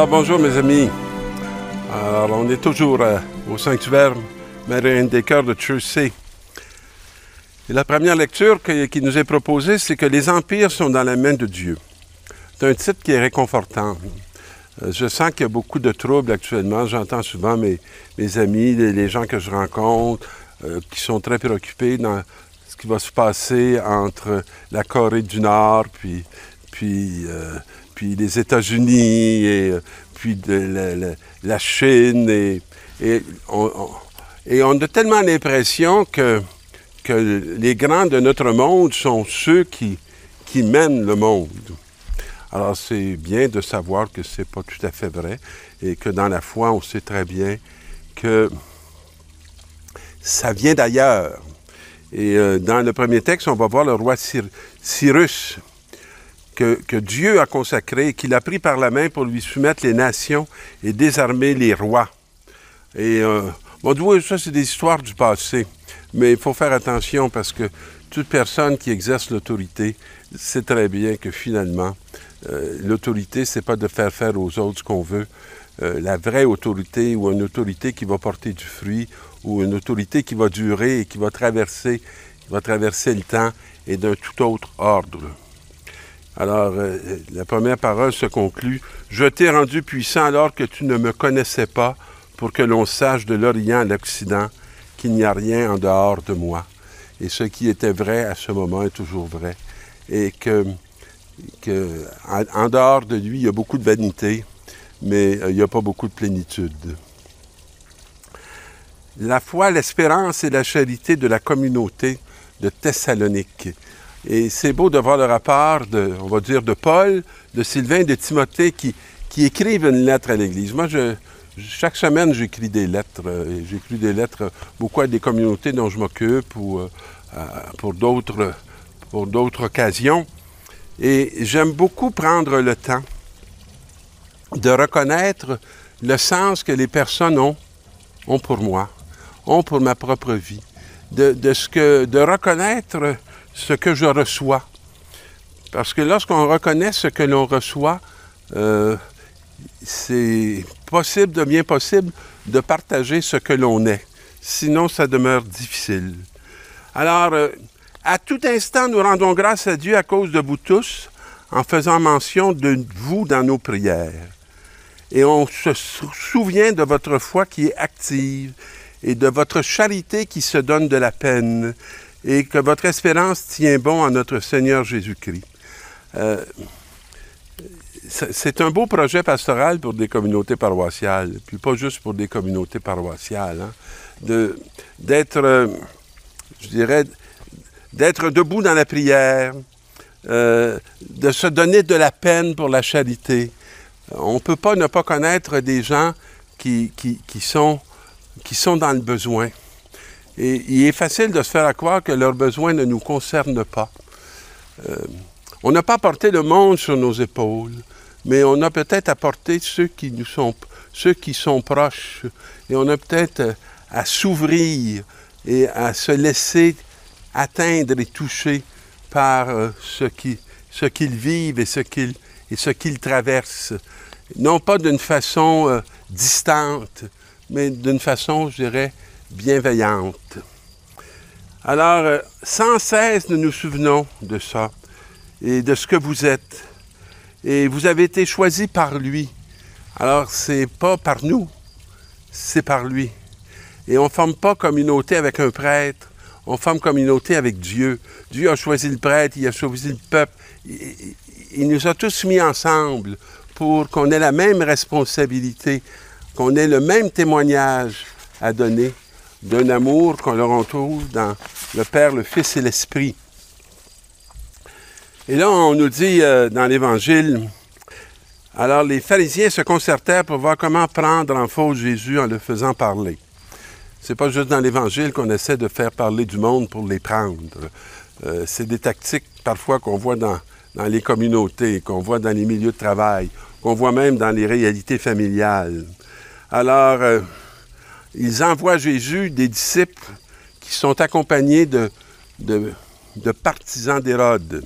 Alors bonjour mes amis. Alors on est toujours au sanctuaire Marie-Reine des Cœurs de Chersey. Et la première lecture qui nous est proposée, c'est que les empires sont dans la main de Dieu. C'est un titre qui est réconfortant. Je sens qu'il y a beaucoup de troubles actuellement. J'entends souvent mes amis, les gens que je rencontre, qui sont très préoccupés dans ce qui va se passer entre la Corée du Nord, puis les États-Unis, et puis la Chine. Et on a tellement l'impression que les grands de notre monde sont ceux qui mènent le monde. Alors, c'est bien de savoir que ce n'est pas tout à fait vrai et que dans la foi, on sait très bien que ça vient d'ailleurs. Et dans le premier texte, on va voir le roi Cyrus, que Dieu a consacré, qu'il a pris par la main pour lui soumettre les nations et désarmer les rois. Et bon, ça, c'est des histoires du passé. Mais il faut faire attention parce que toute personne qui exerce l'autorité sait très bien que finalement, l'autorité, c'est pas de faire aux autres ce qu'on veut. La vraie autorité ou une autorité qui va porter du fruit ou une autorité qui va durer et qui va traverser le temps est d'un tout autre ordre. Alors, la première parole se conclut « Je t'ai rendu puissant alors que tu ne me connaissais pas pour que l'on sache de l'Orient à l'Occident qu'il n'y a rien en dehors de moi. » Et ce qui était vrai à ce moment est toujours vrai. Et en dehors de lui, il y a beaucoup de vanité, mais il n'y a pas beaucoup de plénitude. La foi, l'espérance et la charité de la communauté de Thessalonique. Et c'est beau de voir le rapport on va dire, de Paul, de Sylvain et de Timothée qui écrivent une lettre à l'Église. Moi, chaque semaine, j'écris des lettres. J'écris des lettres beaucoup à des communautés dont je m'occupe ou pour d'autres occasions. Et j'aime beaucoup prendre le temps de reconnaître le sens que les personnes ont pour moi, ont pour ma propre vie, de reconnaître ce que je reçois. Parce que lorsqu'on reconnaît ce que l'on reçoit, c'est bien possible de partager ce que l'on est. Sinon, ça demeure difficile. Alors, à tout instant, nous rendons grâce à Dieu à cause de vous tous, en faisant mention de vous dans nos prières. Et on se souvient de votre foi qui est active et de votre charité qui se donne de la peine et que votre espérance tient bon en notre Seigneur Jésus-Christ. C'est un beau projet pastoral pour des communautés paroissiales, puis pas juste pour des communautés paroissiales, hein, d'être debout dans la prière, de se donner de la peine pour la charité. On ne peut pas ne pas connaître des gens qui sont dans le besoin. Et il est facile de se faire croire que leurs besoins ne nous concernent pas. On n'a pas porté le monde sur nos épaules, mais on a peut-être apporté ceux qui sont proches. Et on a peut-être à s'ouvrir et à se laisser atteindre et toucher par ce qu'ils vivent et ce qu'ils traversent. Non pas d'une façon distante, mais d'une façon, je dirais, bienveillante. Alors, sans cesse, nous nous souvenons de ça et de ce que vous êtes. Et vous avez été choisis par lui. Alors, c'est pas par nous, c'est par lui. Et on ne forme pas communauté avec un prêtre, on forme communauté avec Dieu. Dieu a choisi le prêtre, il a choisi le peuple. Il nous a tous mis ensemble pour qu'on ait la même responsabilité, qu'on ait le même témoignage à donner d'un amour qu'on leur retrouve dans le Père, le Fils et l'Esprit. Et là, on nous dit dans l'Évangile, alors les pharisiens se concertèrent pour voir comment prendre en faute Jésus en le faisant parler. C'est pas juste dans l'Évangile qu'on essaie de faire parler du monde pour les prendre. C'est des tactiques parfois qu'on voit dans les communautés, qu'on voit dans les milieux de travail, qu'on voit même dans les réalités familiales. Alors, ils envoient Jésus des disciples qui sont accompagnés de partisans d'Hérode.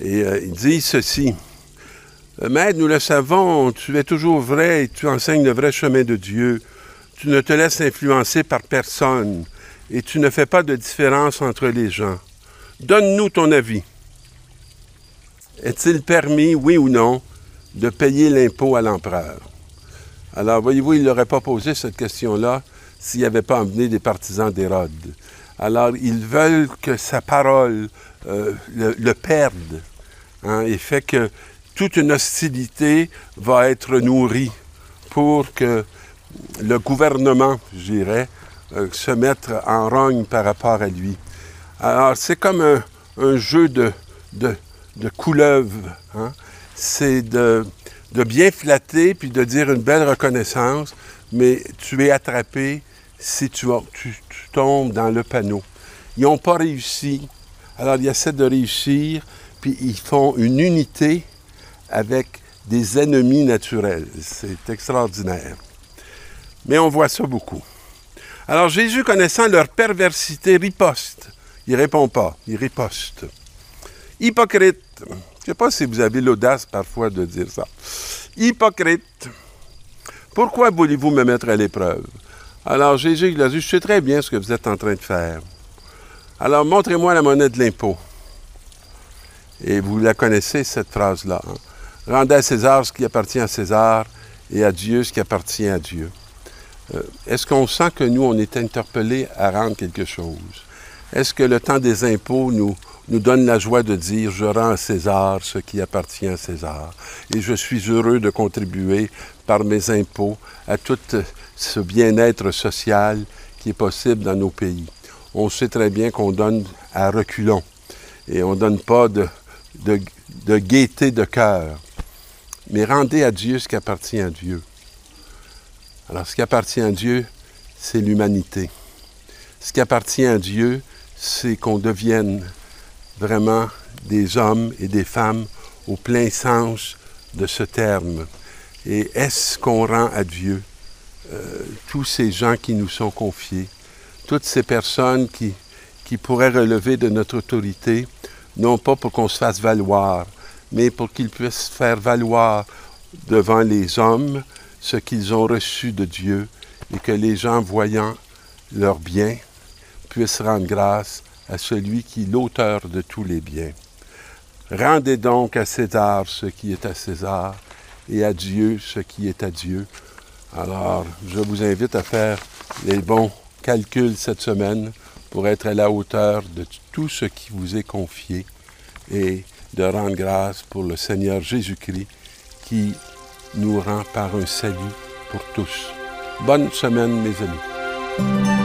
Et ils disent ceci, Maître, nous le savons, tu es toujours vrai et tu enseignes le vrai chemin de Dieu. Tu ne te laisses influencer par personne et tu ne fais pas de différence entre les gens. Donne-nous ton avis. Est-il permis, oui ou non, de payer l'impôt à l'empereur? Alors, voyez-vous, il n'aurait pas posé cette question-là s'il n'y avait pas emmené des partisans d'Hérode. Alors, ils veulent que sa parole le perde, hein, et fait que toute une hostilité va être nourrie pour que le gouvernement, je dirais, se mette en rogne par rapport à lui. Alors, c'est comme un jeu de couleuvre, hein? C'est de bien flatter puis de dire une belle reconnaissance, mais tu es attrapé si tu tombes dans le panneau. Ils n'ont pas réussi, alors ils essaient de réussir, puis ils font une unité avec des ennemis naturels. C'est extraordinaire. Mais on voit ça beaucoup. Alors Jésus, connaissant leur perversité, riposte. Il ne répond pas, il riposte. Hypocrite. Je ne sais pas si vous avez l'audace parfois de dire ça. Hypocrite. Pourquoi voulez-vous me mettre à l'épreuve? Alors Jésus, il a dit, je sais très bien ce que vous êtes en train de faire. Alors montrez-moi la monnaie de l'impôt. Et vous la connaissez, cette phrase-là. Hein? Rendez à César ce qui appartient à César et à Dieu ce qui appartient à Dieu. Est-ce qu'on sent que nous, on est interpellés à rendre quelque chose? Est-ce que le temps des impôts nous donne la joie de dire « Je rends à César ce qui appartient à César » et je suis heureux de contribuer par mes impôts à tout ce bien-être social qui est possible dans nos pays. On sait très bien qu'on donne à reculons et on ne donne pas de gaieté de cœur. Mais rendez à Dieu ce qui appartient à Dieu. Alors, ce qui appartient à Dieu, c'est l'humanité. Ce qui appartient à Dieu, c'est qu'on devienne vraiment des hommes et des femmes au plein sens de ce terme. Et est-ce qu'on rend à Dieu tous ces gens qui nous sont confiés, toutes ces personnes qui pourraient relever de notre autorité, non pas pour qu'on se fasse valoir, mais pour qu'ils puissent faire valoir devant les hommes ce qu'ils ont reçu de Dieu et que les gens, voyant leurs biens, puissent rendre grâce à celui qui est l'auteur de tous les biens. Rendez donc à César ce qui est à César et à Dieu ce qui est à Dieu. Alors, je vous invite à faire les bons calculs cette semaine pour être à la hauteur de tout ce qui vous est confié et de rendre grâce pour le Seigneur Jésus-Christ qui nous rend par un salut pour tous. Bonne semaine, mes amis.